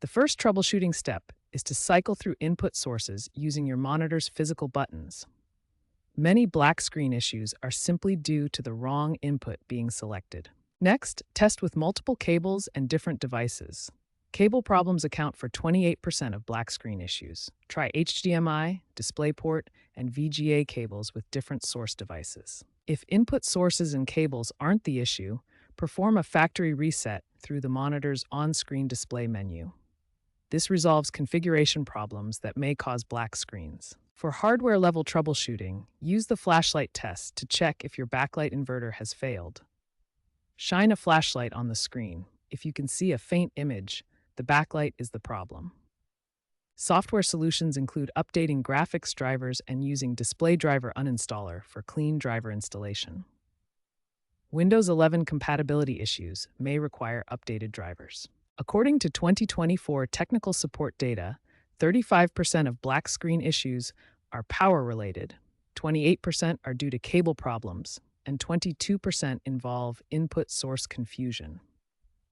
The first troubleshooting step is to cycle through input sources using your monitor's physical buttons. Many black screen issues are simply due to the wrong input being selected. Next, test with multiple cables and different devices. Cable problems account for 28% of black screen issues. Try HDMI, DisplayPort, and VGA cables with different source devices. If input sources and cables aren't the issue, perform a factory reset through the monitor's on-screen display menu. This resolves configuration problems that may cause black screens. For hardware-level troubleshooting, use the flashlight test to check if your backlight inverter has failed. Shine a flashlight on the screen. If you can see a faint image, the backlight is the problem. Software solutions include updating graphics drivers and using Display Driver Uninstaller for clean driver installation. Windows 11 compatibility issues may require updated drivers. According to 2024 technical support data, 35% of black screen issues are power-related, 28% are due to cable problems, and 22% involve input source confusion.